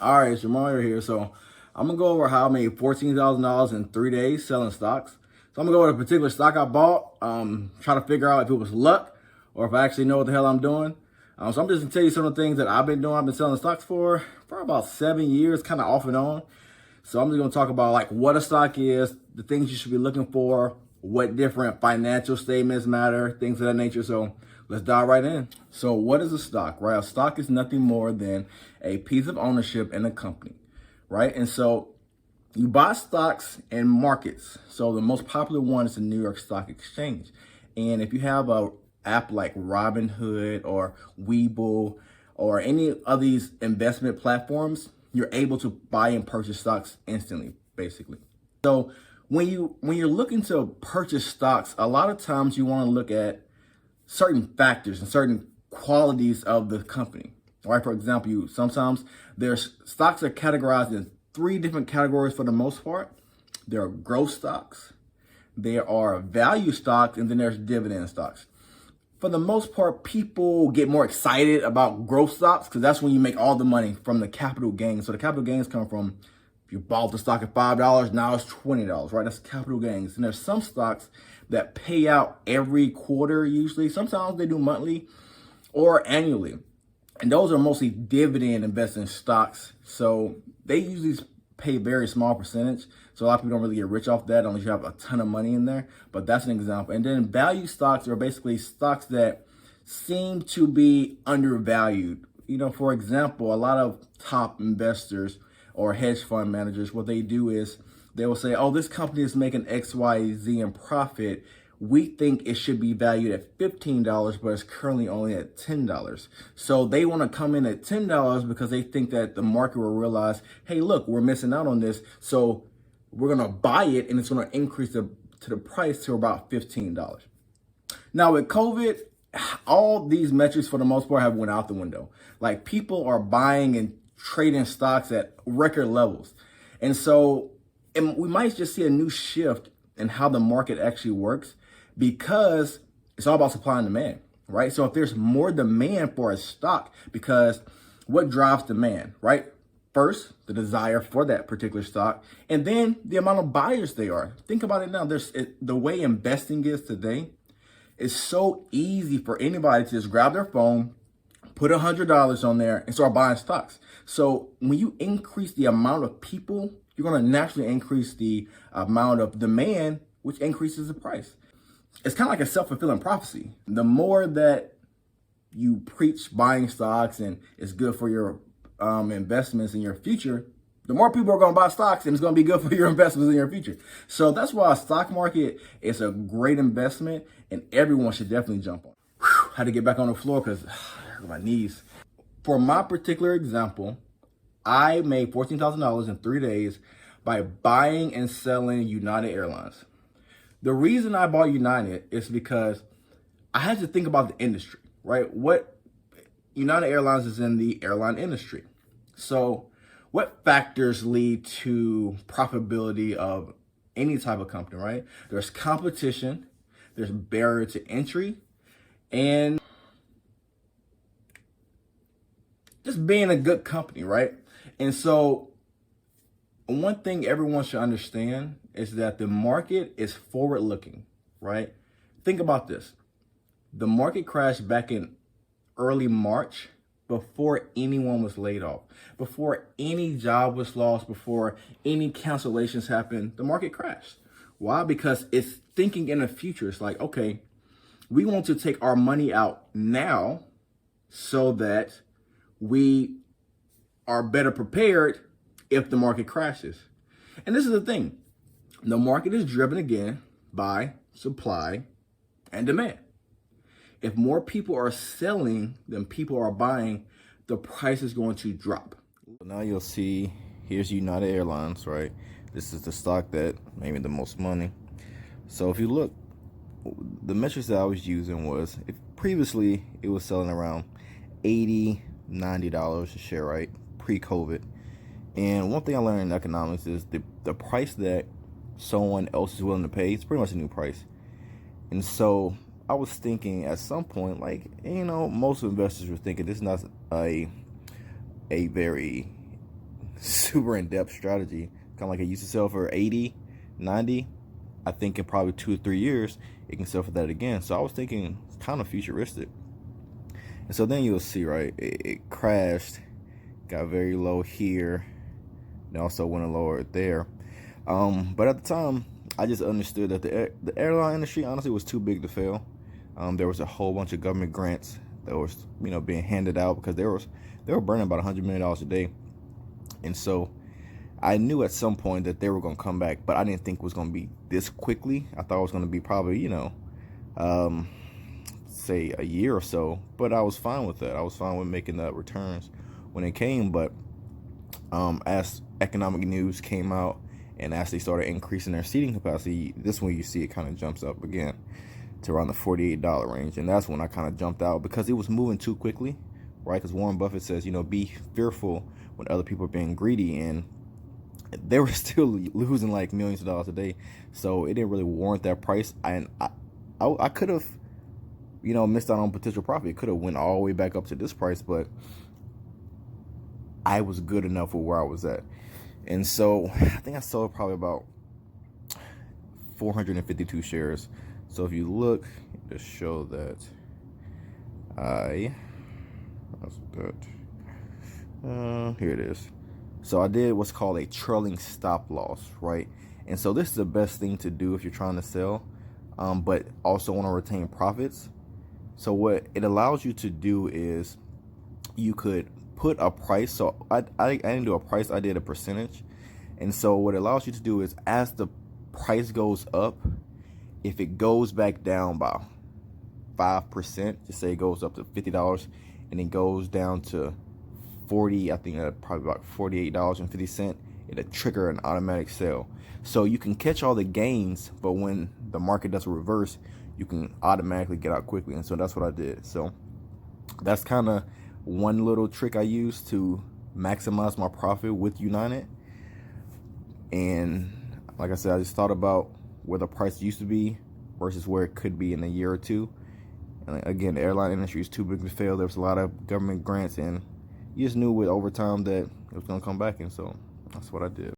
All right, it's Mario here. So I'm gonna go over how I made $14,000 in 3 days selling stocks. So I'm gonna go over a particular stock I bought, try to figure out if it was luck or if I actually know what the hell I'm doing. So I'm just gonna tell you some of the things that I've been doing. I've been selling stocks for about 7 years, kind of off and on. So I'm just gonna talk about like what a stock is, the things you should be looking for, what different financial statements matter, things of that nature. So let's dive right in. So what is a stock, right? A stock is nothing more than a piece of ownership in a company, right? And so you buy stocks in markets. So the most popular one is the New York Stock Exchange. And if you have a app like Robinhood or Webull or any of these investment platforms, you're able to buy and purchase stocks instantly, basically. So when you're looking to purchase stocks, a lot of times you want to look at certain factors and certain qualities of the company. All right, for example, sometimes there's stocks are categorized in three different categories for the most part. There are growth stocks, there are value stocks, and then there's dividend stocks. For the most part, people get more excited about growth stocks because that's when you make all the money from the capital gains. So the capital gains come from if you bought the stock at $5, now it's $20, right? That's capital gains. And there's some stocks that pay out every quarter usually. Sometimes they do monthly or annually. And those are mostly dividend investing stocks. So they usually pay a very small percentage. So a lot of people don't really get rich off that unless you have a ton of money in there. But that's an example. And then value stocks are basically stocks that seem to be undervalued. You know, for example, a lot of top investors or hedge fund managers, what they do is they will say, oh, this company is making X, Y, Z in profit. We think it should be valued at $15, but it's currently only at $10. So they want to come in at $10 because they think that the market will realize, hey, look, we're missing out on this. So we're going to buy it and it's going to increase to the price to about $15. Now with COVID, all these metrics for the most part have went out the window. Like people are buying and trading stocks at record levels. And so we might just see a new shift in how the market actually works because it's all about supply and demand, right? So if there's more demand for a stock, because what drives demand, right? First, the desire for that particular stock, and then the amount of buyers they are. Think about it now. The way investing is today, it's so easy for anybody to just grab their phone, put $100 on there and start buying stocks. So when you increase the amount of people, you're going to naturally increase the amount of demand, which increases the price. It's kind of like a self-fulfilling prophecy. The more that you preach buying stocks and it's good for your investments in your future, the more people are going to buy stocks and it's going to be good for your investments in your future. So that's why a stock market is a great investment and everyone should definitely jump on. Had to get back on the floor because my knees. For my particular example, I made $14,000 in 3 days by buying and selling United Airlines. The reason I bought United is because I had to think about the industry, right? What United Airlines is in the airline industry. So what factors lead to profitability of any type of company, right? There's competition, there's barrier to entry, and just being a good company, right? And so one thing everyone should understand is that the market is forward looking, right? Think about this. The market crashed back in early March before anyone was laid off, before any job was lost, before any cancellations happened. The market crashed. Why? Because it's thinking in the future. It's like, okay, we want to take our money out now so that we are better prepared if the market crashes. And this is the thing. The market is driven again by supply and demand. If more people are selling than people are buying, the price is going to drop. Now you'll see, here's United Airlines, right? This is the stock that made me the most money. So if you look, the metrics that I was using was, if previously it was selling around $80, $90 a share, right? Pre-COVID. And one thing I learned in economics is the price that someone else is willing to pay is pretty much a new price. And so I was thinking at some point, like, most investors were thinking this is not a very super in-depth strategy. Kind of like it used to sell for 80, 90. I think in probably 2 or 3 years, it can sell for that again. So I was thinking kind of futuristic. And so then you'll see, right, it crashed, got very low here, and also went lower there. But at the time, I just understood that the airline industry honestly was too big to fail. There was a whole bunch of government grants that was being handed out because they were burning about $100 million a day, and so I knew at some point that they were going to come back, but I didn't think it was going to be this quickly. I thought it was going to be probably say a year or so, but I was fine with that. I was fine with making the returns when it came, but as economic news came out and as they started increasing their seating capacity, this one you see it kind of jumps up again to around the $48 range, and that's when I kind of jumped out because it was moving too quickly, right? Because Warren Buffett says, be fearful when other people are being greedy, and they were still losing like millions of dollars a day, so it didn't really warrant that price. And I could have missed out on potential profit. It could have went all the way back up to this price, but I was good enough with where I was at. And so I think I sold probably about 452 shares. So if you look, to show that here it is. So I did what's called a trailing stop loss, right? And so this is the best thing to do if you're trying to sell, but also want to retain profits. So what it allows you to do is you could put a price. So I didn't do a price, I did a percentage. And so what it allows you to do is as the price goes up, if it goes back down by 5%, just say it goes up to $50 and it goes down to 40, I think probably about $48.50, it'll trigger an automatic sale. So you can catch all the gains, but when the market does a reverse, you can automatically get out quickly. And so that's what I did. So that's kind of one little trick I used to maximize my profit with United. And like I said, I just thought about where the price used to be versus where it could be in a year or two. And again, the airline industry is too big to fail. There was a lot of government grants, and you just knew with over time that it was going to come back. And so that's what I did.